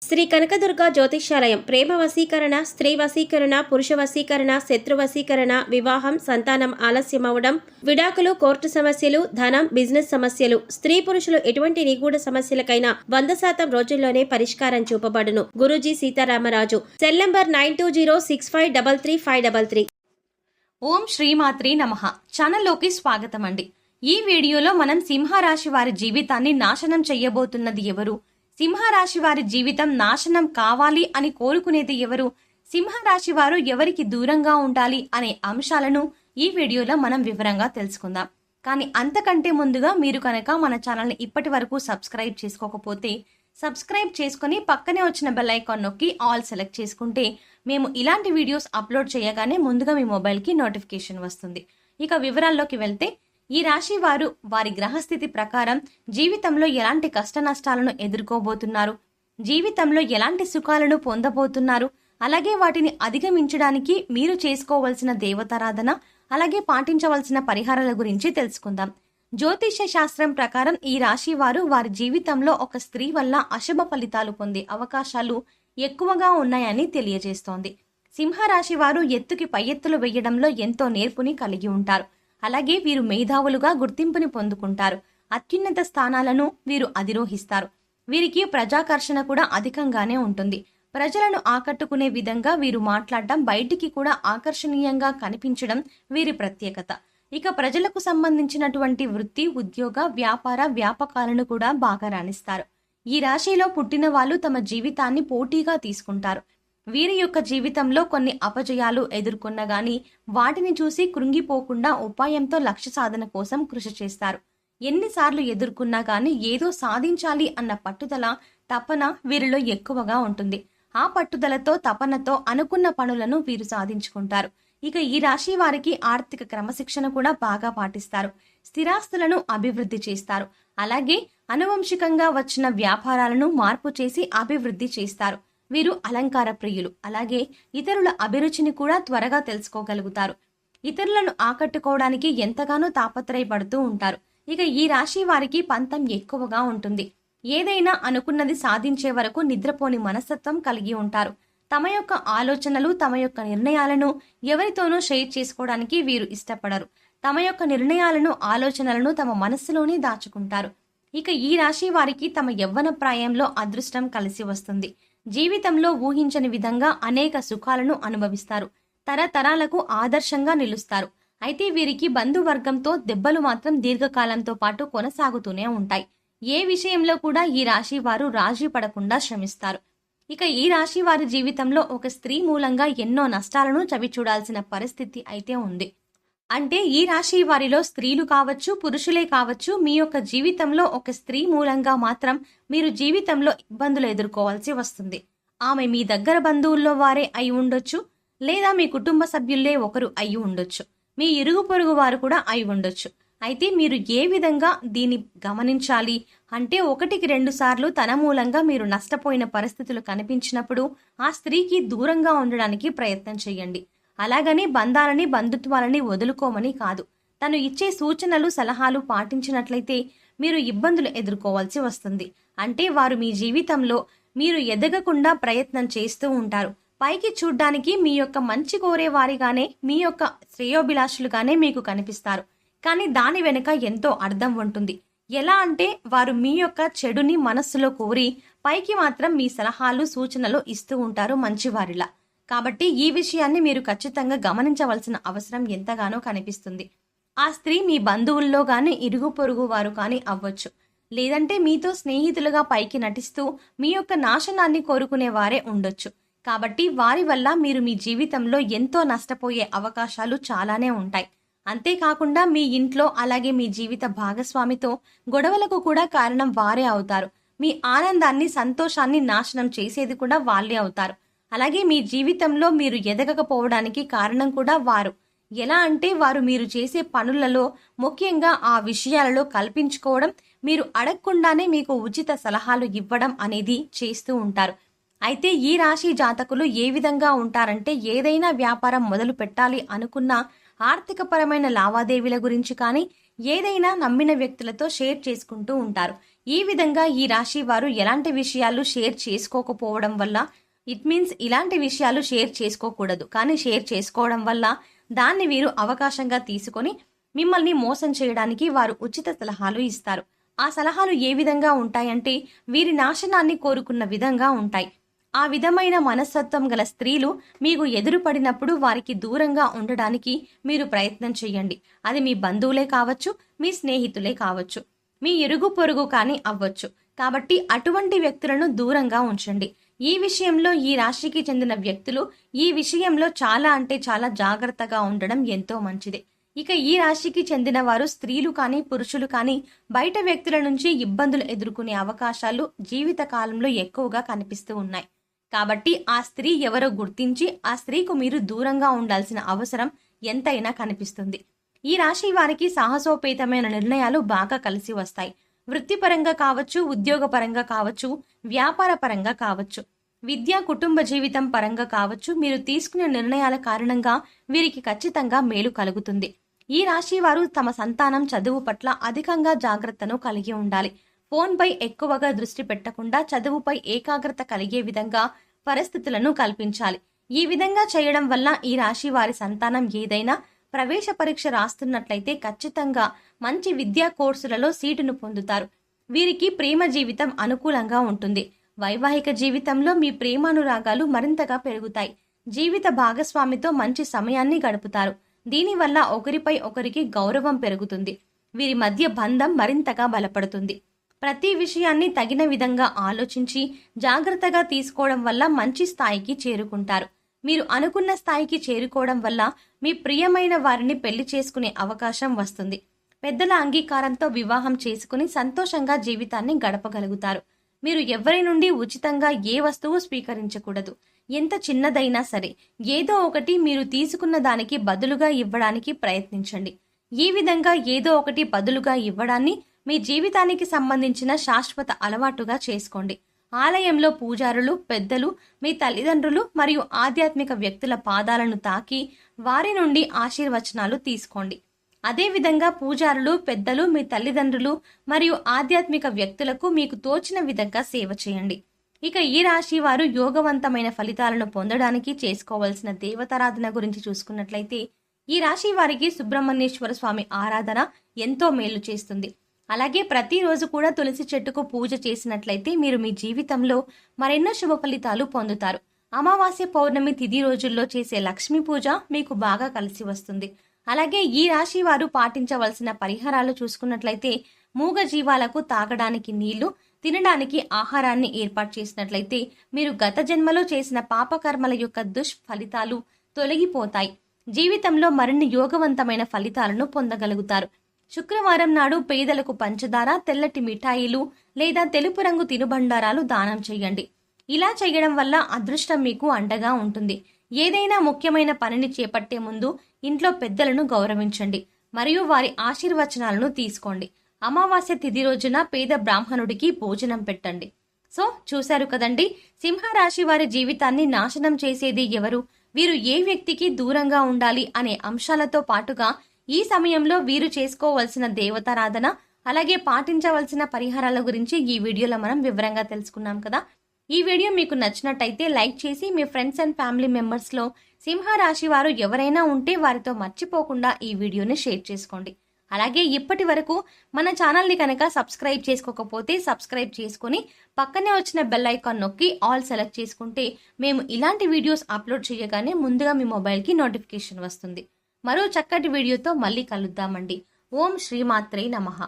శ్రీ కనకదుర్గ జ్యోతిష్యాలయం ప్రేమ వశీకరణ, స్త్రీ వశీకరణ, పురుష వశీకరణ, శత్రు వశీకరణ, వివాహం, సంతానం ఆలస్యమవడం, విడాకులు, కోర్టు సమస్యలు, ధనం, బిజినెస్ సమస్యలు, స్త్రీ పురుషులు ఎటువంటి నిగూఢ సమస్యలకైనా 100% రోజుల్లోనే పరిష్కారం చూపబడును. గురూజీ సీతారామరాజు. Cell number 9206533533. ఓం శ్రీమాత్రి నమః. ఛానల్లోకి స్వాగతం అండి. ఈ వీడియోలో మనం సింహరాశి వారి జీవితాన్ని నాశనం చెయ్యబోతున్నది ఎవరు, సింహరాశి వారి జీవితం నాశనం కావాలి అని కోరుకునేది ఎవరు, సింహరాశి వారు ఎవరికి దూరంగా ఉండాలి అనే అంశాలను ఈ వీడియోలో మనం వివరంగా తెలుసుకుందాం. కానీ అంతకంటే ముందుగా మీరు కనుక మన ఛానల్ని ఇప్పటి వరకు సబ్స్క్రైబ్ చేసుకోకపోతే సబ్స్క్రైబ్ చేసుకుని పక్కనే వచ్చిన బెల్ ఐకాన్ నొక్కి ఆల్ సెలెక్ట్ చేసుకుంటే మేము ఇలాంటి వీడియోస్ అప్లోడ్ చేయగానే ముందుగా మీ మొబైల్కి నోటిఫికేషన్ వస్తుంది. ఇక వివరాల్లోకి వెళ్తే, ఈ రాశి వారు వారి గ్రహస్థితి ప్రకారం జీవితంలో ఎలాంటి కష్ట నష్టాలను ఎదుర్కోబోతున్నారు, జీవితంలో ఎలాంటి సుఖాలను పొందబోతున్నారు, అలాగే వాటిని అధిగమించడానికి మీరు చేసుకోవలసిన దేవతారాధన, అలాగే పాటించవలసిన పరిహారాల గురించి తెలుసుకుందాం. జ్యోతిష్య శాస్త్రం ప్రకారం ఈ రాశి వారు వారి జీవితంలో ఒక స్త్రీ వల్ల అశుభ ఫలితాలు పొందే అవకాశాలు ఎక్కువగా ఉన్నాయని తెలియజేస్తోంది. సింహరాశి వారు ఎత్తుకి పై ఎత్తులు వేయడంలో ఎంతో నేర్పుని కలిగి ఉంటారు. అలాగే వీరు మేధావులుగా గుర్తింపుని పొందుకుంటారు. అత్యున్నత స్థానాలను వీరు అధిరోహిస్తారు. వీరికి ప్రజాకర్షణ కూడా అధికంగానే ఉంటుంది. ప్రజలను ఆకట్టుకునే విధంగా వీరు మాట్లాడడం, బయటికి కూడా ఆకర్షణీయంగా కనిపించడం వీరి ప్రత్యేకత. ఇక ప్రజలకు సంబంధించినటువంటి వృత్తి, ఉద్యోగ, వ్యాపార వ్యాపకాలను కూడా బాగా రాణిస్తారు. ఈ రాశిలో పుట్టిన వాళ్ళు తమ జీవితాన్ని పోటీగా తీసుకుంటారు. వీరి యొక్క జీవితంలో కొన్ని అపజయాలు ఎదుర్కొన్నా గాని వాటిని చూసి కృంగిపోకుండా ఉపాయంతో లక్ష్య సాధన కోసం కృషి చేస్తారు. ఎన్నిసార్లు ఎదుర్కొన్నా గాని ఏదో సాధించాలి అన్న పట్టుదల, తపన వీరిలో ఎక్కువగా ఉంటుంది. ఆ పట్టుదలతో, తపనతో అనుకున్న పనులను వీరు సాధించుకుంటారు. ఇక ఈ రాశి వారికి ఆర్థిక క్రమశిక్షణ కూడా బాగా పాటిస్తారు. స్థిరాస్తులను అభివృద్ధి చేస్తారు. అలాగే అనువంశికంగా వచ్చిన వ్యాపారాలను మార్పు చేసి అభివృద్ధి చేస్తారు. వీరు అలంకార ప్రియులు. అలాగే ఇతరుల అభిరుచిని కూడా త్వరగా తెలుసుకోగలుగుతారు. ఇతరులను ఆకట్టుకోవడానికి ఎంతగానో తాపత్రయపడుతూ ఉంటారు. ఇక ఈ రాశి వారికి పంతం ఎక్కువగా ఉంటుంది. ఏదైనా అనుకున్నది సాధించే వరకు నిద్రపోని మనస్తత్వం కలిగి ఉంటారు. తమ యొక్క ఆలోచనలు, తమ యొక్క నిర్ణయాలను ఎవరితోనూ షేర్ చేసుకోవడానికి వీరు ఇష్టపడరు. తమ యొక్క నిర్ణయాలను, ఆలోచనలను తమ మనస్సులోనే దాచుకుంటారు. ఇక ఈ రాశి వారికి తమ యవ్వన ప్రాయంలో అదృష్టం కలిసి వస్తుంది. జీవితంలో ఊహించని విధంగా అనేక సుఖాలను అనుభవిస్తారు. తరతరాలకు ఆదర్శంగా నిలుస్తారు. అయితే వీరికి బంధువర్గంతో దెబ్బలు మాత్రం దీర్ఘకాలంతో పాటు కొనసాగుతూనే ఉంటాయి. ఏ విషయంలో కూడా ఈ రాశి వారు రాజీ పడకుండా శ్రమిస్తారు. ఇక ఈ రాశి వారి జీవితంలో ఒక స్త్రీ మూలంగా ఎన్నో నష్టాలను చవిచూడాల్సిన పరిస్థితి అయితే ఉంది. అంటే ఈ రాశి వారిలో స్త్రీలు కావచ్చు, పురుషులే కావచ్చు, మీ యొక్క జీవితంలో ఒక స్త్రీ మూలంగా మాత్రం మీరు జీవితంలో ఇబ్బందులు ఎదుర్కోవాల్సి వస్తుంది. ఆమె మీ దగ్గర బంధువుల్లో వారే అయి ఉండొచ్చు, లేదా మీ కుటుంబ సభ్యుల్లే ఒకరు అయి ఉండొచ్చు, మీ ఇరుగు పొరుగు వారు కూడా అయి ఉండొచ్చు. అయితే మీరు ఏ విధంగా దీన్ని గమనించాలి అంటే, 1-2 సార్లు తన మూలంగా మీరు నష్టపోయిన పరిస్థితులు కనిపించినప్పుడు ఆ స్త్రీకి దూరంగా ఉండడానికి ప్రయత్నం చేయండి. అలాగని బంధాలని, బంధుత్వాలని వదులుకోమని కాదు. తను ఇచ్చే సూచనలు, సలహాలు పాటించినట్లయితే మీరు ఇబ్బందులు ఎదుర్కోవాల్సి వస్తుంది. అంటే వారు మీ జీవితంలో మీరు ఎదగకుండా ప్రయత్నం చేస్తూ ఉంటారు. పైకి చూడ్డానికి మీ యొక్క మంచి కోరే వారిగానే, మీ యొక్క శ్రేయోభిలాషులుగానే మీకు కనిపిస్తారు. కానీ దాని వెనుక ఎంతో అర్థం ఉంటుంది. ఎలా అంటే, వారు మీ యొక్క చెడుని మనస్సులో కోరి పైకి మాత్రం మీ సలహాలు, సూచనలు ఇస్తూ ఉంటారు మంచివారిలా. కాబట్టి ఈ విషయాన్ని మీరు ఖచ్చితంగా గమనించవలసిన అవసరం ఎంతగానో కనిపిస్తుంది. ఆ స్త్రీ మీ బంధువుల్లో గాని, ఇరుగు పొరుగు వారు కానీ అవ్వచ్చు. లేదంటే మీతో స్నేహితులుగా పైకి నటిస్తూ మీ యొక్క నాశనాన్ని కోరుకునే వారే ఉండొచ్చు. కాబట్టి వారి వల్ల మీరు మీ జీవితంలో ఎంతో నష్టపోయే అవకాశాలు చాలానే ఉంటాయి. అంతేకాకుండా మీ ఇంట్లో, అలాగే మీ జీవిత భాగస్వామితో గొడవలకు కూడా కారణం వారే అవుతారు. మీ ఆనందాన్ని, సంతోషాన్ని నాశనం చేసేది కూడా వాళ్ళే అవుతారు. అలాగే మీ జీవితంలో మీరు ఎదగకపోవడానికి కారణం కూడా వారు. ఎలా అంటే, వారు మీరు చేసే పనులలో, ముఖ్యంగా ఆ విషయాలలో కల్పించుకోవడం, మీరు అడగకుండానే మీకు ఉచిత సలహాలు ఇవ్వడం అనేది చేస్తూ ఉంటారు. అయితే ఈ రాశి జాతకులు ఏ విధంగా ఉంటారంటే, ఏదైనా వ్యాపారం మొదలు పెట్టాలి అనుకున్నా, ఆర్థికపరమైన లావాదేవీల గురించి కానీ, ఏదైనా నమ్మిన వ్యక్తులతో షేర్ చేసుకుంటూ ఉంటారు. ఈ విధంగా ఈ రాశి వారు ఎలాంటి విషయాలు షేర్ చేసుకోకపోవడం వల్ల, ఇట్ మీన్స్ ఇలాంటి విషయాలు షేర్ చేసుకోకూడదు, కానీ షేర్ చేసుకోవడం వల్ల దాన్ని వీరు అవకాశంగా తీసుకొని మిమ్మల్ని మోసం చేయడానికి వారు ఉచిత సలహాలు ఇస్తారు. ఆ సలహాలు ఏ విధంగా ఉంటాయంటే వీరి నాశనాన్ని కోరుకున్న విధంగా ఉంటాయి. ఆ విధమైన మనస్తత్వం గల స్త్రీలు మీకు ఎదురుపడినప్పుడు వారికి దూరంగా ఉండడానికి మీరు ప్రయత్నం చేయండి. అది మీ బంధువులే కావచ్చు, మీ స్నేహితులే కావచ్చు, మీ ఇరుగు పొరుగు కానీ అవ్వచ్చు. కాబట్టి అటువంటి వ్యక్తులను దూరంగా ఉంచండి. ఈ విషయంలో ఈ రాశికి చెందిన వ్యక్తులు ఈ విషయంలో చాలా అంటే చాలా జాగ్రత్తగా ఉండడం ఎంతో మంచిది. ఇక ఈ రాశికి చెందిన వారు స్త్రీలు కానీ పురుషులు కానీ బయట వ్యక్తుల నుంచి ఇబ్బందులు ఎదుర్కొనే అవకాశాలు జీవిత కాలంలో ఎక్కువగా కనిపిస్తూ ఉన్నాయి. కాబట్టి ఆ స్త్రీ ఎవరో గుర్తించి ఆ స్త్రీకు మీరు దూరంగా ఉండాల్సిన అవసరం ఎంతైనా కనిపిస్తుంది. ఈ రాశి వారికి సాహసోపేతమైన నిర్ణయాలు బాగా కలిసి వస్తాయి. వృత్తిపరంగా కావచ్చు, ఉద్యోగపరంగా కావచ్చు, వ్యాపార పరంగా కావచ్చు, విద్య, కుటుంబ జీవితం పరంగా కావచ్చు, మీరు తీసుకునే నిర్ణయాల కారణంగా వీరికి ఖచ్చితంగా మేలు కలుగుతుంది. ఈ రాశి వారు తమ సంతానం చదువు పట్ల అధికంగా జాగ్రత్తను కలిగి ఉండాలి. ఫోన్పై ఎక్కువగా దృష్టి పెట్టకుండా చదువుపై ఏకాగ్రత కలిగే విధంగా పరిస్థితులను కల్పించాలి. ఈ విధంగా చేయడం వల్ల ఈ రాశి వారి సంతానం ఏదైనా ప్రవేశ పరీక్ష రాస్తున్నట్లయితే ఖచ్చితంగా మంచి విద్యా కోర్సులలో సీటును పొందుతారు. వీరికి ప్రేమ జీవితం అనుకూలంగా ఉంటుంది. వైవాహిక జీవితంలో మీ ప్రేమానురాగాలు మరింతగా పెరుగుతాయి. జీవిత భాగస్వామితో మంచి సమయాన్ని గడుపుతారు. దీనివల్ల ఒకరిపై ఒకరికి గౌరవం పెరుగుతుంది. వీరి మధ్య బంధం మరింతగా బలపడుతుంది. ప్రతి విషయాన్ని తగిన విధంగా ఆలోచించి జాగ్రత్తగా తీసుకోవడం వల్ల మంచి స్థాయికి చేరుకుంటారు. మీరు అనుకున్న స్థాయికి చేరుకోవడం వల్ల మీ ప్రియమైన వారిని పెళ్లి చేసుకునే అవకాశం వస్తుంది. పెద్దల అంగీకారంతో వివాహం చేసుకుని సంతోషంగా జీవితాన్ని గడపగలుగుతారు. మీరు ఎవరి నుండి ఉచితంగా ఏ వస్తువు స్వీకరించకూడదు. ఎంత చిన్నదైనా సరే ఏదో ఒకటి మీరు తీసుకున్న దానికి బదులుగా ఇవ్వడానికి ప్రయత్నించండి. ఈ విధంగా ఏదో ఒకటి బదులుగా ఇవ్వడాన్ని మీ జీవితానికి సంబంధించిన శాశ్వత అలవాటుగా చేసుకోండి. ఆలయంలో పూజారులు, పెద్దలు, మీ తల్లిదండ్రులు మరియు ఆధ్యాత్మిక వ్యక్తుల పాదాలను తాకి వారి నుండి ఆశీర్వచనాలు తీసుకోండి. అదేవిధంగా పూజారులు, పెద్దలు, మీ తల్లిదండ్రులు మరియు ఆధ్యాత్మిక వ్యక్తులకు మీకు తోచిన విధంగా సేవ చేయండి. ఇక ఈ రాశి వారు యోగవంతమైన ఫలితాలను పొందడానికి చేసుకోవాల్సిన దేవతారాధన గురించి చూసుకున్నట్లయితే ఈ రాశి వారికి సుబ్రహ్మణ్యేశ్వర స్వామి ఆరాధన ఎంతో మేలు చేస్తుంది. అలాగే ప్రతిరోజు కూడా తులసి చెట్టుకు పూజ చేసినట్లయితే మీరు మీ జీవితంలో మరెన్నో శుభ ఫలితాలు పొందుతారు. అమావాస్య, పౌర్ణమి తిథి రోజుల్లో చేసే లక్ష్మీ పూజ మీకు బాగా కలిసి వస్తుంది. అలాగే ఈ రాశి వారు పాటించవలసిన పరిహారాలు చూసుకున్నట్లయితే మూగ జీవాలకు తాగడానికి నీళ్లు, తినడానికి ఆహారాన్ని ఏర్పాటు చేసినట్లయితే మీరు గత జన్మలో చేసిన పాపకర్మల యొక్క దుష్ఫలితాలు తొలగిపోతాయి. జీవితంలో మరిన్ని యోగవంతమైన ఫలితాలను పొందగలుగుతారు. శుక్రవారం నాడు పేదలకు పంచదార, తెల్లటి మిఠాయిలు లేదా తెలుపు రంగు తినుబండారాలు దానం చేయండి. ఇలా చేయడం వల్ల అదృష్టం మీకు అండగా ఉంటుంది. ఏదైనా ముఖ్యమైన పనిని చేపట్టే ముందు ఇంట్లో పెద్దలను గౌరవించండి మరియు వారి ఆశీర్వచనాలను తీసుకోండి. అమావాస్య తిథి రోజున పేద బ్రాహ్మణుడికి భోజనం పెట్టండి. సో చూశారు కదండి, సింహరాశి వారి జీవితాన్ని నాశనం చేసేది ఎవరు, వీరు ఏ వ్యక్తికి దూరంగా ఉండాలి అనే అంశాలతో పాటుగా ఈ సమయంలో వీరు చేసుకోవలసిన దేవతారాధన, అలాగే పాటించవలసిన పరిహారాల గురించి ఈ వీడియోలో మనం వివరంగా తెలుసుకున్నాం కదా. ఈ వీడియో మీకు నచ్చినట్టయితే లైక్ చేసి మీ ఫ్రెండ్స్ అండ్ ఫ్యామిలీ మెంబర్స్లో సింహరాశి వారు ఎవరైనా ఉంటే వారితో మర్చిపోకుండా ఈ వీడియోని షేర్ చేసుకోండి. అలాగే ఇప్పటి వరకు మన ఛానల్ని కనుక సబ్స్క్రైబ్ చేసుకోకపోతే సబ్స్క్రైబ్ చేసుకుని పక్కనే వచ్చిన బెల్ ఐకాన్ నొక్కి ఆల్ సెలెక్ట్ చేసుకుంటే మేము ఇలాంటి వీడియోస్ అప్లోడ్ చేయగానే ముందుగా మీ మొబైల్కి నోటిఫికేషన్ వస్తుంది. మరో చక్కటి వీడియోతో మళ్ళీ కలుద్దామండి. ఓం శ్రీమాత్రే నమః.